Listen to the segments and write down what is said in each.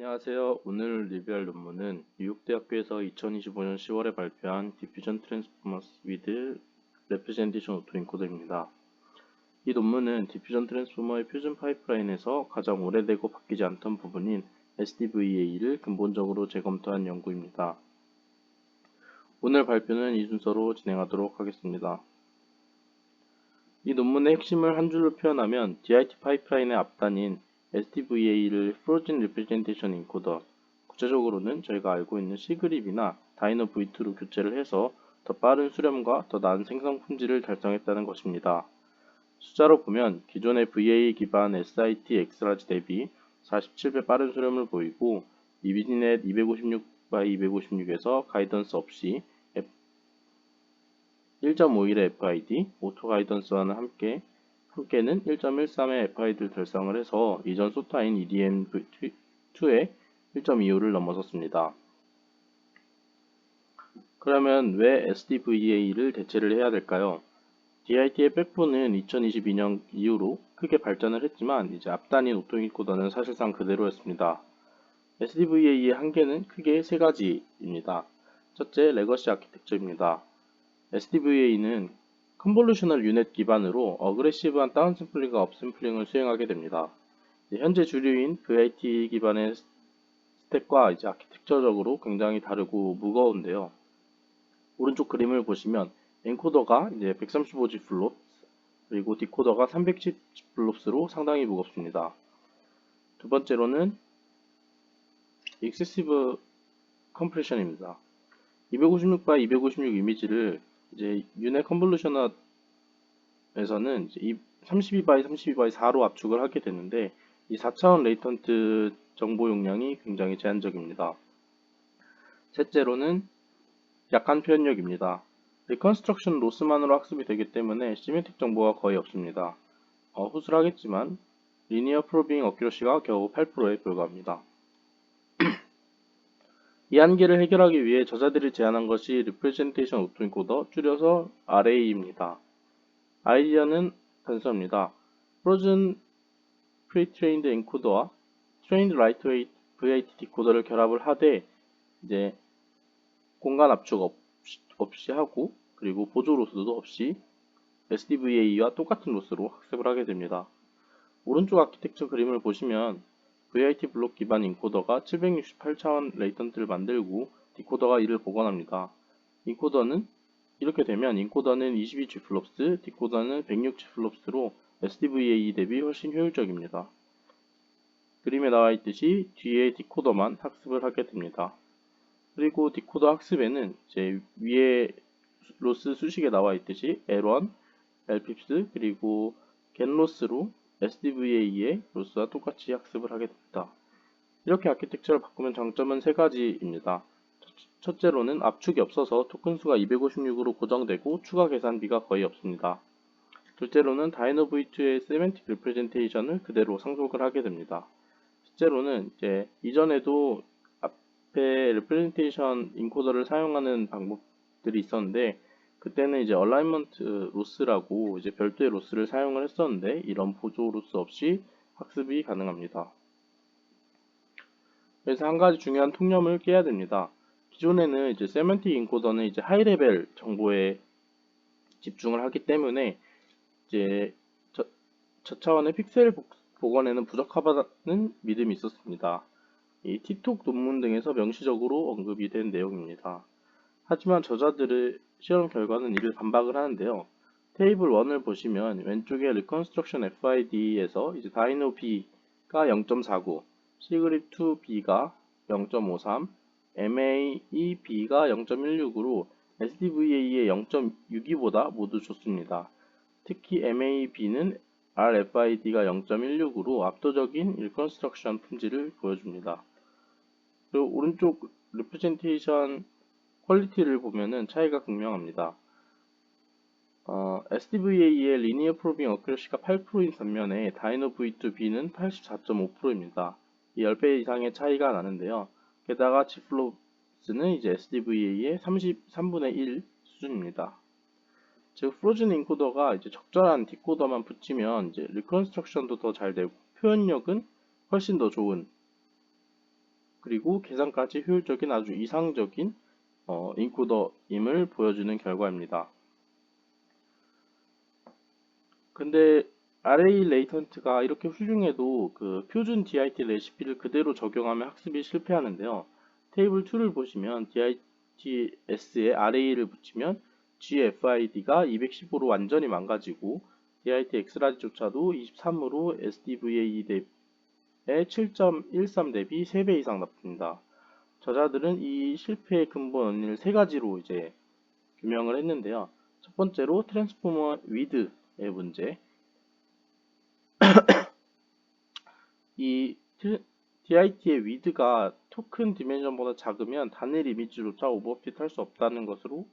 안녕하세요. 오늘 리뷰할 논문은 뉴욕대학교에서 2025년 10월에 발표한 Diffusion Transformers with Representation Autoencoder입니다. 이 논문은 디퓨전 트랜스포머의 표준 파이프라인에서 가장 오래되고 바뀌지 않던 부분인 SDVA를 근본적으로 재검토한 연구입니다. 오늘 발표는 이 순서로 진행하도록 하겠습니다. 이 논문의 핵심을 한 줄로 표현하면 DIT 파이프라인의 앞단인 SDVA를 Frozen Representation Encoder, 구체적으로는 저희가 알고 있는 C그립이나 다이너 V2로 교체를 해서 더 빠른 수렴과 더 나은 생성 품질을 달성했다는 것입니다. 숫자로 보면 기존의 VA 기반 SIT 엑스라지 대비 47배 빠른 수렴을 보이고 이비넷 256x256에서 가이던스 없이 1.51의 FID, 오토 가이던스와는 함께는 1.13의 FID를 달성을 해서 이전 소타인 EDM2의 1.25를 넘어섰습니다. 그러면 왜 SDVA를 대체를 해야 될까요? DIT의 백본은 2022년 이후로 크게 발전을 했지만 이제 앞단인 오토인코더는 사실상 그대로였습니다. SDVA의 한계는 크게 세 가지입니다. 첫째, 레거시 아키텍처입니다. SDVA는 컨볼루셔널 유닛 기반으로 어그레시브한 다운샘플링과 업샘플링을 수행하게 됩니다. 현재 주류인 VIT 기반의 스택과 아키텍처적으로 굉장히 다르고 무거운데요. 오른쪽 그림을 보시면 엔코더가 135G 플롭 그리고 디코더가 310G 플롭스로 상당히 무겁습니다. 두 번째로는 익세시브 컴프레션입니다. 256x256 이미지를 유닛 컨볼루셔너에서는 32x32x4로 압축을 하게 되는데 이 4차원 레이턴트 정보 용량이 굉장히 제한적입니다. 셋째로는 약한 표현력입니다. 리컨스트럭션 로스만으로 학습이 되기 때문에 시메틱 정보가 거의 없습니다. 후술하겠지만 리니어 프로빙 어큐러시가 겨우 8%에 불과합니다. 이 한계를 해결하기 위해 저자들이 제안한 것이 Representation Autoencoder, 줄여서 RA입니다. 아이디어는 단순합니다. Frozen Pre-trained Encoder와 Trained Lightweight VIT Decoder를 결합을 하되 공간 압축 없이 하고 그리고 보조 로스도 없이 SDVA와 똑같은 로스로 학습을 하게 됩니다. 오른쪽 아키텍처 그림을 보시면 VIT 블록 기반 인코더가 768차원 레이턴트를 만들고 디코더가 이를 복원합니다. 이렇게 되면 인코더는 22G 플롭스, 디코더는 106G 플롭스로 SDVA 대비 훨씬 효율적입니다. 그림에 나와 있듯이 뒤에 디코더만 학습을 하게 됩니다. 그리고 디코더 학습에는 위에 로스 수식에 나와 있듯이 L1, LPIPS 그리고 겟로스로 SDVA의 로스와 똑같이 학습을 하게 됩니다. 이렇게 아키텍처를 바꾸면 장점은 세 가지입니다. 첫째로는 압축이 없어서 토큰 수가 256으로 고정되고 추가 계산비가 거의 없습니다. 둘째로는 다이너 V2의 세멘틱 리프레젠테이션을 그대로 상속을 하게 됩니다. 셋째로는 이전에도 앞에 리프레젠테이션 인코더를 사용하는 방법들이 있었는데 그때는 얼라이먼트 로스라고 별도의 로스를 사용을 했었는데 이런 보조 로스 없이 학습이 가능합니다. 그래서 한 가지 중요한 통념을 깨야 됩니다. 기존에는 세먼틱 인코더는 하이 레벨 정보에 집중을 하기 때문에 저차원의 픽셀 복원에는 부적합하다는 믿음이 있었습니다. 이 티톡 논문 등에서 명시적으로 언급이 된 내용입니다. 하지만 저자들의 실험 결과는 이를 반박을 하는데요. 테이블 1을 보시면 왼쪽에 Reconstruction FID에서 다이노 B가 0.49, C그립 2B가 0.53, MAE-B가 0.16으로 SDVA의 0.62보다 모두 좋습니다. 특히 MAE-B는 RFID가 0.16으로 압도적인 Reconstruction 품질을 보여줍니다. 그리고 오른쪽 Representation 퀄리티를 보면은 차이가 극명합니다. SDVA의 리니어 프로빙 어큐러시가 8%인 반면에 다이노 V2B는 84.5%입니다. 이 10배 이상의 차이가 나는데요. 게다가 G플롭스는 SDVA의 33분의 1 수준입니다. 즉, 프로즌 인코더가 적절한 디코더만 붙이면 리컨스트럭션도 더 잘 되고 표현력은 훨씬 더 좋은 그리고 계산까지 효율적인 아주 이상적인 인코더임을 보여주는 결과입니다. 근데 array 레이턴트가 이렇게 훌륭해도 그 표준 DIT 레시피를 그대로 적용하면 학습이 실패하는데요. 테이블 2를 보시면 DITS에 array를 붙이면 GFID가 215로 완전히 망가지고 DIT X라지조차도 23으로 SDVA 대비에 7.13 대비 3배 이상 나쁩니다. 저자들은 이 실패의 근본 원인을 세 가지로 이제 규명을 했는데요. 첫 번째로 트랜스포머 위드의 문제. 이 DIT의 위드가 토큰 디멘션보다 작으면 단일 이미지조차 오버핏 할 수 없다는 것으로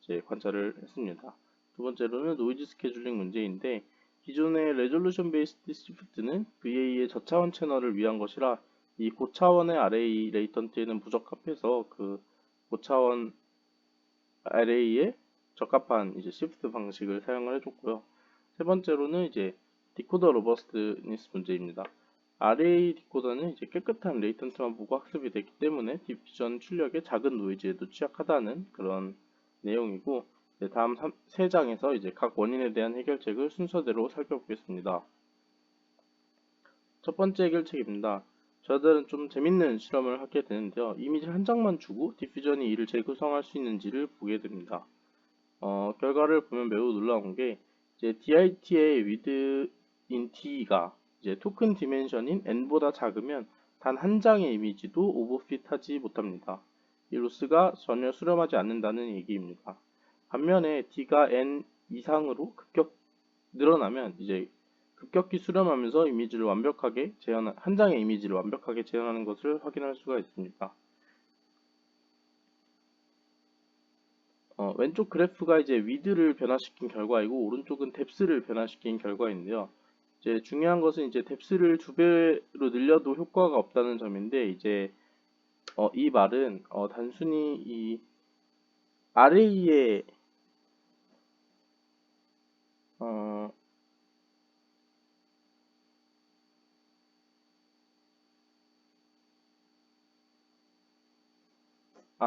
이제 관찰을 했습니다. 두 번째로는 노이즈 스케줄링 문제인데 기존의 레졸루션 베이스드 시프트는 VA의 저차원 채널을 위한 것이라 이 고차원의 array 레이턴트에는 부적합해서 그 고차원 array에 적합한 이제 시프트 방식을 사용을 해줬고요. 세 번째로는 이제 디코더 로버스트니스 문제입니다. array 디코더는 이제 깨끗한 레이턴트만 보고 학습이 되기 때문에 디퓨전 출력의 작은 노이즈에도 취약하다는 그런 내용이고, 다음 3장에서 이제 각 원인에 대한 해결책을 순서대로 살펴보겠습니다. 첫 번째 해결책입니다. 저들은 좀 재밌는 실험을 하게 되는데요. 이미지 한 장만 주고 디퓨전이 이를 재구성할 수 있는지를 보게 됩니다. 결과를 보면 매우 놀라운 게 이제 DIT의 within T가 이제 토큰 디멘션인 n보다 작으면 단 한 장의 이미지도 오버핏하지 못합니다. 이 로스가 전혀 수렴하지 않는다는 얘기입니다. 반면에 D가 n 이상으로 늘어나면 이제 급격히 수렴하면서 이미지를 완벽하게 한 장의 이미지를 완벽하게 재현하는 것을 확인할 수가 있습니다. 왼쪽 그래프가 이제 위드를 변화시킨 결과이고 오른쪽은 뎁스를 변화시킨 결과인데요. 이제 중요한 것은 이제 뎁스를 2배로 늘려도 효과가 없다는 점인데 이제 이 말은 단순히 이 array의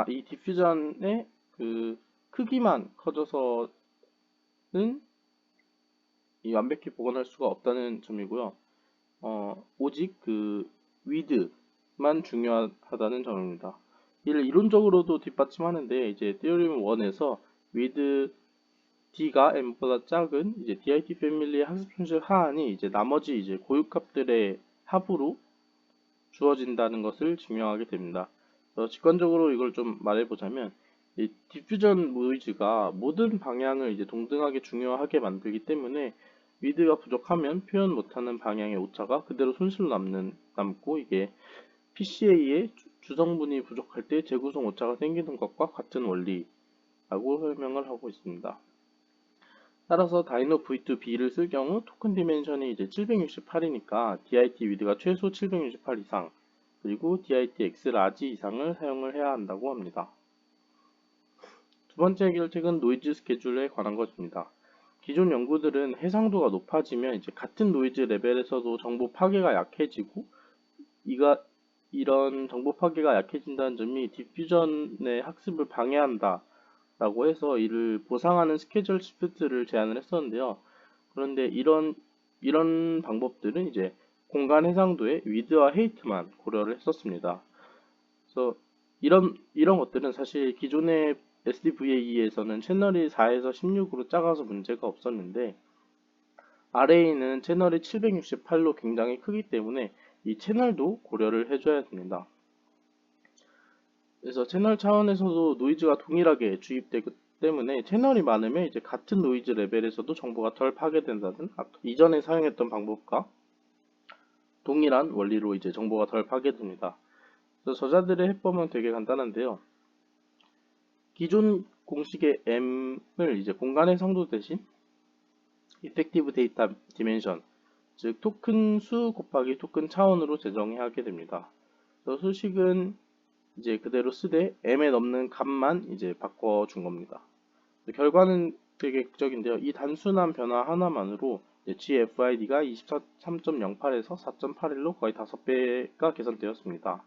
이 디퓨전의 그 크기만 커져서는 이 완벽히 복원할 수가 없다는 점이고요. 오직 그 위드만 중요하다는 점입니다. 이를 이론적으로도 뒷받침하는데 이제 theorem 1에서 with D가 M보다 작은 이제 DIT 패밀리의 학습 손실 하한이 이제 나머지 이제 고유값들의 합으로 주어진다는 것을 증명하게 됩니다. 직관적으로 이걸 좀 말해보자면 이 디퓨전 노이즈가 모든 방향을 이제 동등하게 중요하게 만들기 때문에 위드가 부족하면 표현 못하는 방향의 오차가 그대로 손실로 남고 이게 PCA의 주성분이 부족할 때 재구성 오차가 생기는 것과 같은 원리라고 설명을 하고 있습니다. 따라서 다이노 V2B를 쓸 경우 토큰 디멘션이 이제 768이니까 DIT 위드가 최소 768 이상 그리고 DIT X 라지 이상을 사용을 해야 한다고 합니다. 두 번째 해결책은 노이즈 스케줄에 관한 것입니다. 기존 연구들은 해상도가 높아지면 이제 같은 노이즈 레벨에서도 정보 파괴가 약해지고 이런 정보 파괴가 약해진다는 점이 디퓨전의 학습을 방해한다 라고 해서 이를 보상하는 스케줄 시프트를 제안을 했었는데요. 그런데 이런 방법들은 이제 공간 해상도의 위드와 헤이트만 고려를 했었습니다. 그래서 이런 것들은 사실 기존의 SDVA에서는 채널이 4에서 16으로 작아서 문제가 없었는데 array는 채널이 768로 굉장히 크기 때문에 이 채널도 고려를 해줘야 됩니다. 그래서 채널 차원에서도 노이즈가 동일하게 주입되기 때문에 채널이 많으면 이제 같은 노이즈 레벨에서도 정보가 덜 파괴된다는 이전에 사용했던 방법과 동일한 원리로 이제 정보가 덜 파괴됩니다. 그래서 저자들의 해법은 되게 간단한데요. 기존 공식의 M을 이제 공간의 상도 대신 Effective Data Dimension, 즉 토큰 수 곱하기 토큰 차원으로 재정해야 하게 됩니다. 그래서 수식은 이제 그대로 쓰되 m에 넘는 값만 이제 바꿔준 겁니다. 결과는 되게 극적인데요. 이 단순한 변화 하나만으로 GFID가 23.08에서 4.81로 거의 5배가 개선되었습니다.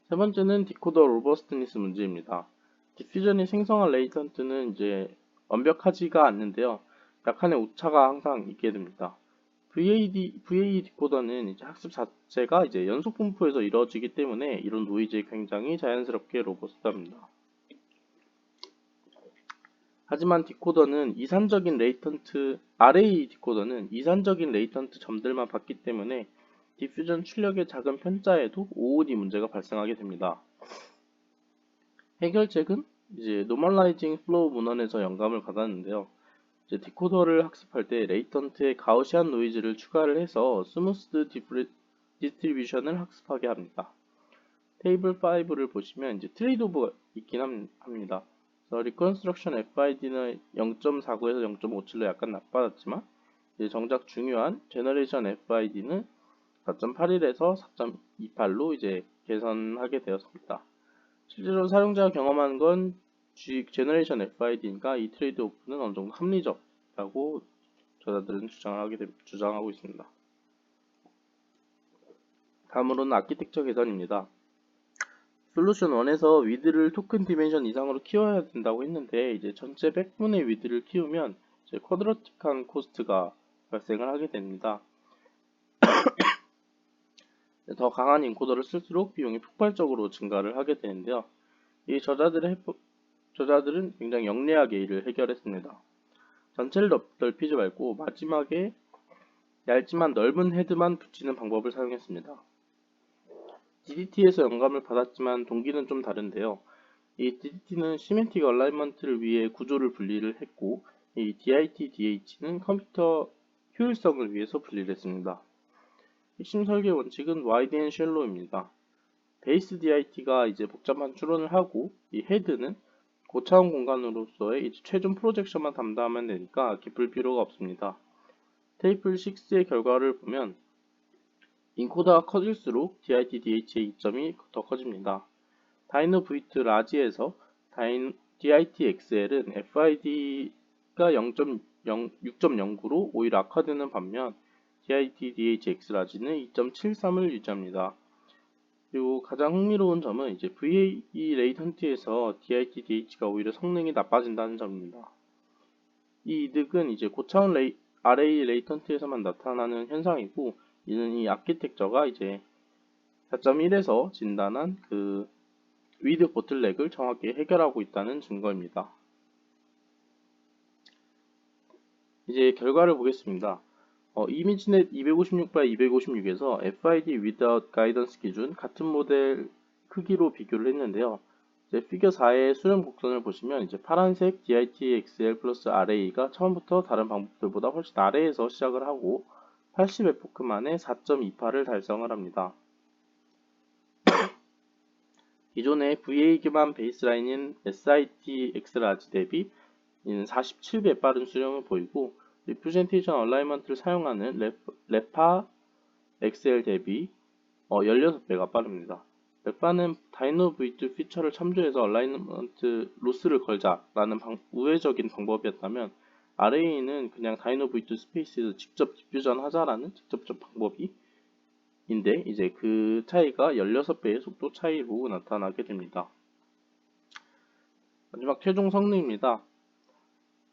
세 번째는 디코더 로버스트니스 문제입니다. 디퓨전이 생성한 레이턴트는 이제 완벽하지가 않는데요. 약간의 오차가 항상 있게 됩니다. VA 디코더는 이제 학습 자체가 이제 연속 분포에서 이루어지기 때문에 이런 노이즈에 굉장히 자연스럽게 로버스트합니다. 하지만 RA 디코더는 이산적인 레이턴트 점들만 받기 때문에 디퓨전 출력의 작은 편자에도 OOD 문제가 발생하게 됩니다. 해결책은 이제 Normalizing Flow 문헌에서 영감을 받았는데요. 이제 디코더를 학습할 때 레이턴트에 가우시안 노이즈를 추가를 해서 스무스 디스트리뷰션을 학습하게 합니다. 테이블 5를 보시면 이제 트레이드 오버가 있긴 합니다. 그래서 리컨스트럭션 FID는 0.49에서 0.57로 약간 나빠졌지만 이제 정작 중요한 제너레이션 FID는 4.81에서 4.28로 이제 개선하게 되었습니다. 실제로 사용자가 경험한 건 제너레이션 FID니까 이 트레이드 오프는 어느 정도 합리적이라고 저자들은 주장하고 있습니다. 다음으로는 아키텍처 개선입니다. 솔루션 1에서 위드를 토큰 디멘션 이상으로 키워야 된다고 했는데 이제 전체 백분의 위드를 키우면 이제 쿼드러틱한 코스트가 발생을 하게 됩니다. 더 강한 인코더를 쓸수록 비용이 폭발적으로 증가를 하게 되는데요. 이 저자들은 굉장히 영리하게 이를 해결했습니다. 전체를 넓히지 말고 마지막에 얇지만 넓은 헤드만 붙이는 방법을 사용했습니다. DDT에서 영감을 받았지만 동기는 좀 다른데요. 이 DDT는 시멘틱 얼라이먼트를 위해 구조를 분리를 했고 이 DIT-DH는 컴퓨터 효율성을 위해서 분리를 했습니다. 핵심 설계 원칙은 와이드 앤 쉘로입니다. 베이스 DIT가 이제 복잡한 추론을 하고 이 헤드는 고차원 공간으로서의 이제 최종 프로젝션만 담당하면 되니까 깊을 필요가 없습니다. 테이블 6의 결과를 보면 인코더가 커질수록 DIT-DH의 이점이 더 커집니다. 다이노 V2 라지에서 DIT-XL은 FID가 6.09로 오히려 악화되는 반면 DIT-DH-X 라지는 2.73을 유지합니다. 그리고 가장 흥미로운 점은 이제 VAE 레이턴트에서 DIT-DH가 오히려 성능이 나빠진다는 점입니다. 이 이득은 이제 고차원 RA 레이턴트에서만 나타나는 현상이고 이는 이 아키텍처가 이제 4.1에서 진단한 그 위드 보틀렉을 정확히 해결하고 있다는 증거입니다. 이제 결과를 보겠습니다. 이미지넷 256x256에서 FID without guidance 기준 같은 모델 크기로 비교를 했는데요. 이제 피겨 4의 수렴 곡선을 보시면 이제 파란색 DIT-XL 플러스 RA가 처음부터 다른 방법들보다 훨씬 아래에서 시작을 하고 80에포크 만에 4.28을 달성을 합니다. 기존의 VA 기반 베이스라인인 SIT-X라지 대비 이는 47배 빠른 수렴을 보이고 리프레젠테이션 얼라이먼트를 사용하는 레파 XL 대비 16배가 빠릅니다. 레파는 다이노 V2 피처를 참조해서 얼라이먼트 로스를 걸자라는 우회적인 방법이었다면 RA는 그냥 다이노 V2 스페이스에서 직접 디퓨전 하자라는 직접적 방법인데 이제 그 차이가 16배의 속도 차이로 나타나게 됩니다. 마지막 최종 성능입니다.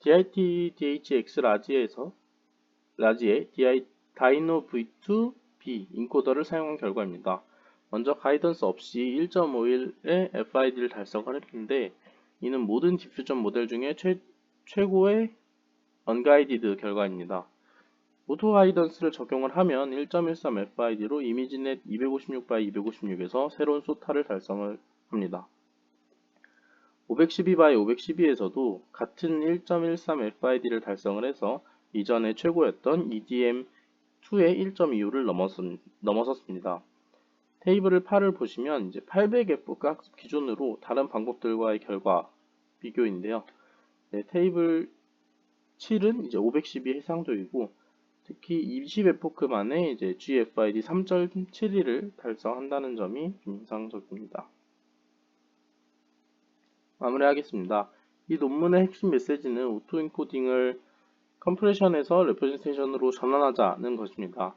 DIT-DHX 라지의 다이노 V2B 인코더를 사용한 결과입니다. 먼저 가이던스 없이 1.51의 FID를 달성을 했는데 이는 모든 디퓨전 모델 중에 최고의 언가이디드 결과입니다. 오토 가이던스를 적용을 하면 1.13 FID로 이미지넷 256x256에서 새로운 소타를 달성을 합니다. 512x512에서도 같은 1.13 FID를 달성을 해서 이전에 최고였던 EDM2의 1.25를 넘어섰습니다. 테이블을 8을 보시면 이제 800F 학습 기준으로 다른 방법들과의 결과 비교인데요. 네, 테이블 7은 이제 512 해상도이고 특히 20에포크 만에 이제 GFID 3.72를 달성한다는 점이 좀 인상적입니다. 마무리하겠습니다. 이 논문의 핵심 메시지는 오토 인코딩을 컴프레션에서 레프레젠테이션으로 전환하자는 것입니다.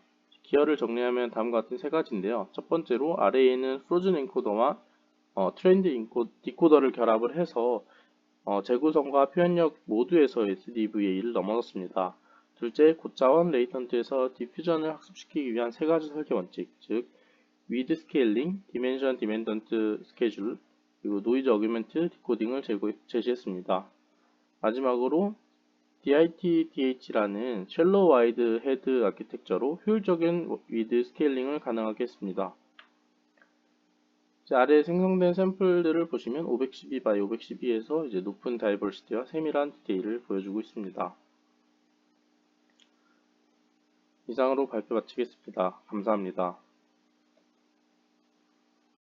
기어를 정리하면 다음과 같은 세 가지인데요. 첫 번째로 아래에 있는 프로즌 엔코더와 트렌드 디코더를 결합을 해서 재구성과 표현력 모두에서 SDVA를 넘어섰습니다. 둘째, 고차원 레이턴트에서 디퓨전을 학습시키기 위한 세 가지 설계 원칙, 즉 위드 스케일링, 디멘션 디펜던트 스케줄, 그리고 노이즈 어규먼트 디코딩을 제시했습니다. 마지막으로 DITDH라는 쉘로 와이드 헤드 아키텍처로 효율적인 위드 스케일링을 가능하게 했습니다. 아래에 생성된 샘플들을 보시면 512 by 512에서 이제 높은 다이버시티와 세밀한 디테일을 보여주고 있습니다. 이상으로 발표 마치겠습니다. 감사합니다.